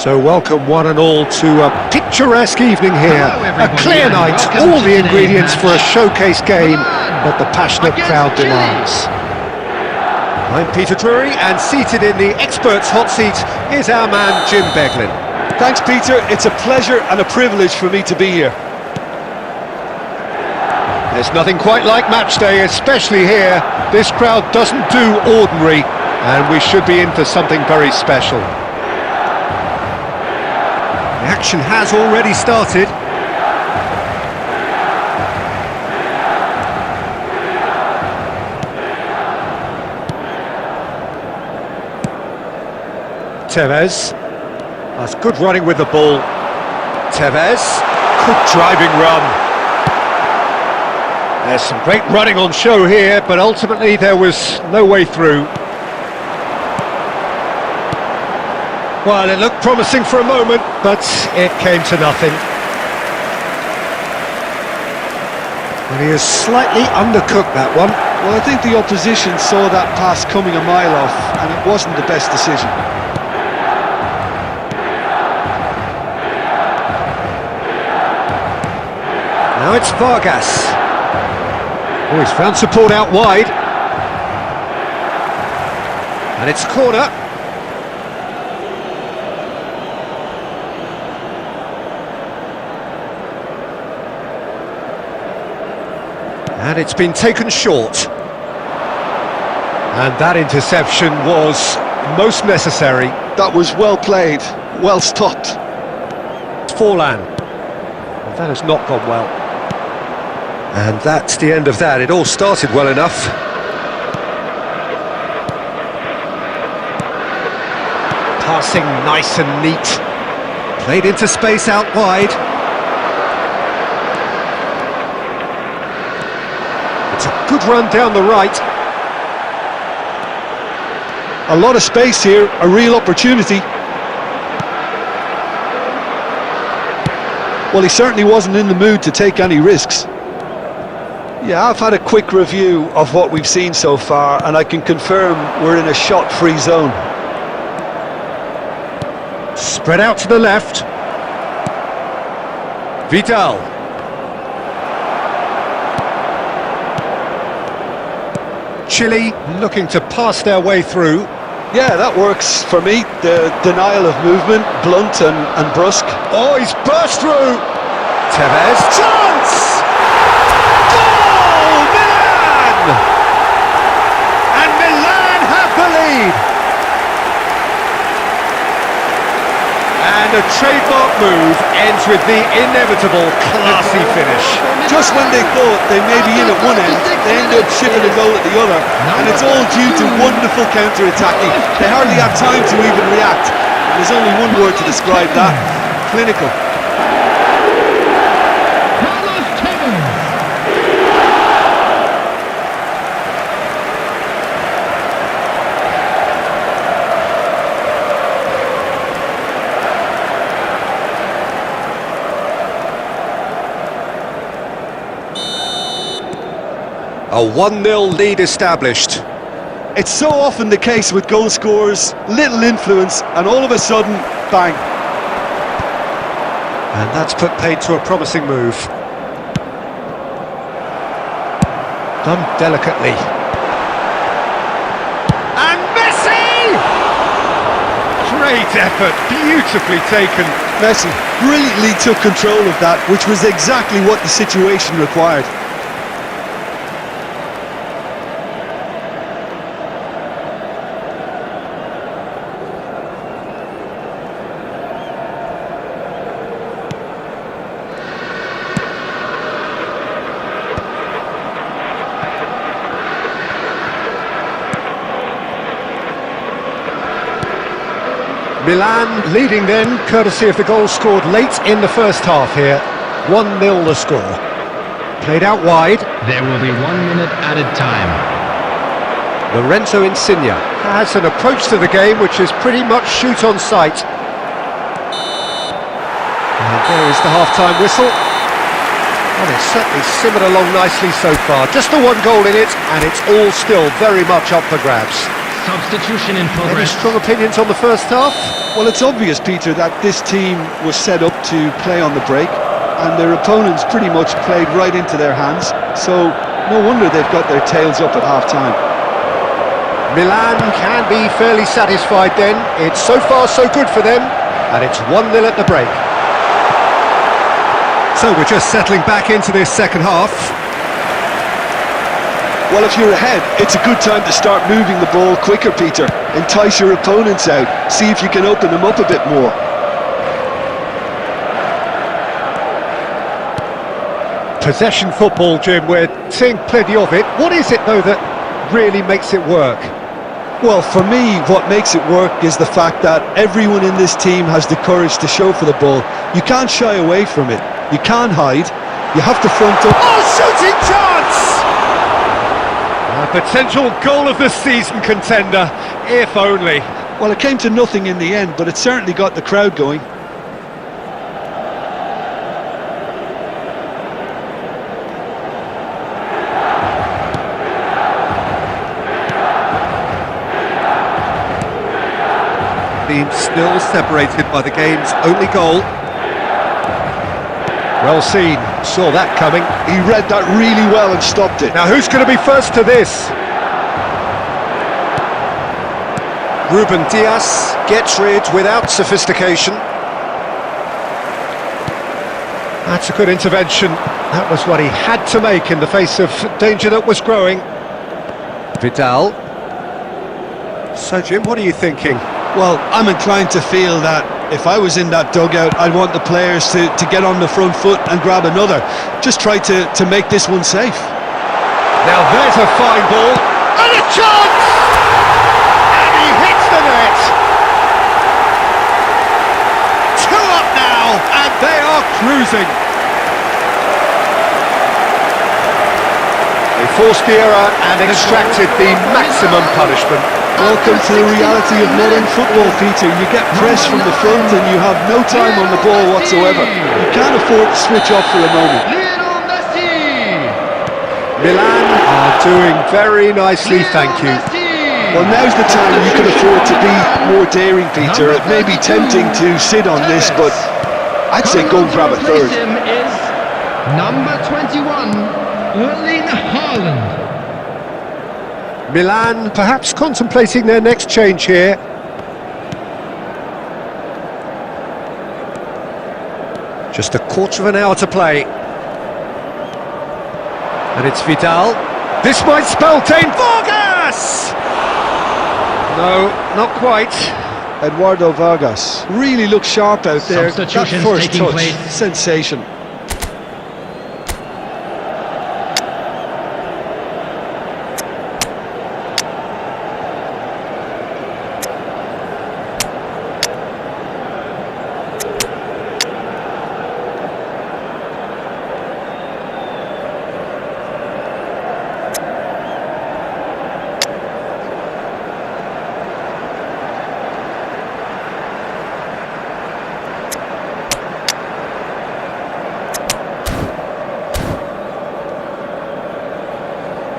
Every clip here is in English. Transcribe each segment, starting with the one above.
So welcome one and all to a picturesque evening here, a clear night, all the ingredients for a showcase game, but the passionate crowd demands. I'm Peter Drury, and seated in the experts' hot seat is our man Jim Beglin. Thanks, Peter. It's a pleasure and a privilege for me to be here. There's nothing quite like match day, especially here. This crowd doesn't do ordinary, and we should be in for something very special. The action has already started. Tevez. That's good running with the ball. Tevez. Good driving run. There's some great running on show here, but ultimately there was no way through. Well, it looked promising for a moment, but it came to nothing. And he has slightly undercooked that one. Well, I think the opposition saw that pass coming a mile off, and it wasn't the best decision. Now it's Vargas. Oh, he's found support out wide. And it's corner. And it's been taken short. And that interception was most necessary. That was well played, well stopped. Forlan. Well, that has not gone well. And that's the end of that. It all started well enough. Passing nice and neat. Played into space out wide. It's a good run down the right. A lot of space here, a real opportunity. Well, he certainly wasn't in the mood to take any risks. Yeah, I've had a quick review of what we've seen so far, and I can confirm we're in a shot-free zone. Spread out to the left. Vidal. Chile looking to pass their way through. Yeah, that works for me. The denial of movement, blunt and brusque. Oh, he's burst through. Tevez. Chance! And Milan have the lead. And a trademark move ends with the inevitable classy finish. Just when they thought they may be in at one end, they end up shipping a goal at the other, and it's all due to wonderful counter-attacking. They hardly have time to even react. There's only one word to describe that: clinical. A 1-0 lead established. It's so often the case with goal scorers, little influence, and all of a sudden, bang. And that's put paid to a promising move. Done delicately. And Messi! Great effort, beautifully taken. Messi brilliantly took control of that, which was exactly what the situation required. Milan leading then, courtesy of the goal scored late in the first half here. 1-0 the score. Played out wide. There will be 1 minute added time. Lorenzo Insigne has an approach to the game which is pretty much shoot on sight. And there is the half-time whistle. And it's certainly simmered along nicely so far. Just the one goal in it, and it's all still very much up for grabs. Substitution in Any progress. strong opinions on the first half? Well, it's obvious, Peter, that this team was set up to play on the break, and their opponents pretty much played right into their hands, so no wonder they've got their tails up at half-time. Milan can be fairly satisfied then. It's so far so good for them, and it's 1-0 at the break. So we're just settling back into this second half. Well, if you're ahead, it's a good time to start moving the ball quicker, Peter. Entice your opponents out, see if you can open them up a bit more. Possession football, Jim, we're seeing plenty of it. What is it, though, that really makes it work? Well, for me, what makes it work is the fact that everyone in this team has the courage to show for the ball. You can't shy away from it. You can't hide. You have to front up. Oh, shooting chance! A potential goal of the season contender, if only. Well, it came to nothing in the end, but it certainly got the crowd going. Being still separated by the game's only goal. Well seen, saw that coming. He read that really well and stopped it. Now who's going to be first to this? Ruben Dias gets rid without sophistication. That's a good intervention. That was what he had to make in the face of danger that was growing. Vidal. So Jim, what are you thinking? Well, I'm inclined to feel that if I was in that dugout, I'd want the players to get on the front foot and grab another. Just try to make this one safe. Now there's a fine ball. And a chance! And he hits the net! 2 up now, and they are cruising. They forced the error and extracted the maximum punishment. Welcome to the reality of modern football, Peter. You get pressed from the front and you have no time on the ball whatsoever. You can't afford to switch off for a moment. Milan are doing very nicely, thank you. Well, now's the time you can afford to be more daring, Peter. It may be tempting to sit on this, but I'd say go and grab a third. Is number 21, Erling Haaland. Milan perhaps contemplating their next change here. Just a quarter of an hour to play. And it's Vidal. This might spell Dane Vargas! No, not quite. Eduardo Vargas really looks sharp out there. That Substitutions first taking touch, place. sensation.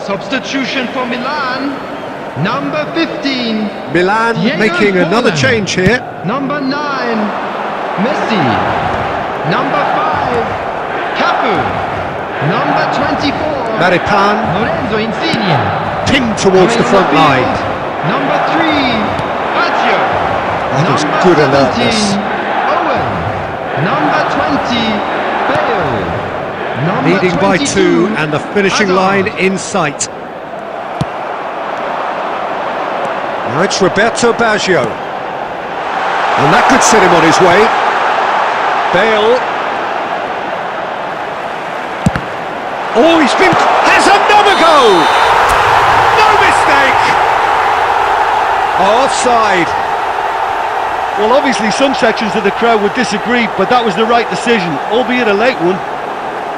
Substitution for Milan, number 15. Milan Diego making another Forlan. change here. Number 9, Messi. Number 5, Cafu. Number 24, Maripan Lorenzo Insigne. pinged towards the front line. Number 3, Baggio. That was Number good 17, alertness. Owen. Number 20, Bale. Number Leading by 22, 2 and the finishing Hazard. line in sight. Now it's Roberto Baggio. And that could set him on his way. Bale. Oh, has another goal! No mistake! Offside. Well, obviously some sections of the crowd would disagree, but that was the right decision, albeit a late one.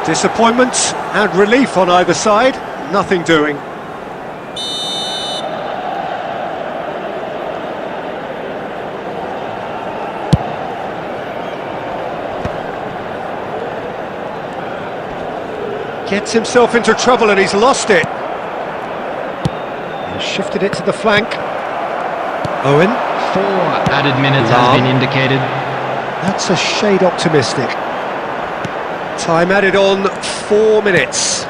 Disappointment and relief on either side. Nothing doing. Gets himself into trouble and he's lost it. He shifted it to the flank. Owen. 4 added minutes has Lam. been indicated. That's a shade optimistic. Time added on 4 minutes.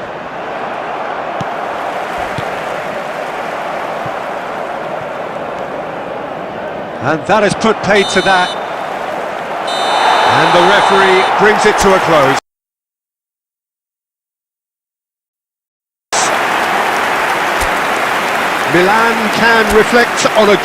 And that has put paid to that. And the referee brings it to a close. Milan can reflect on a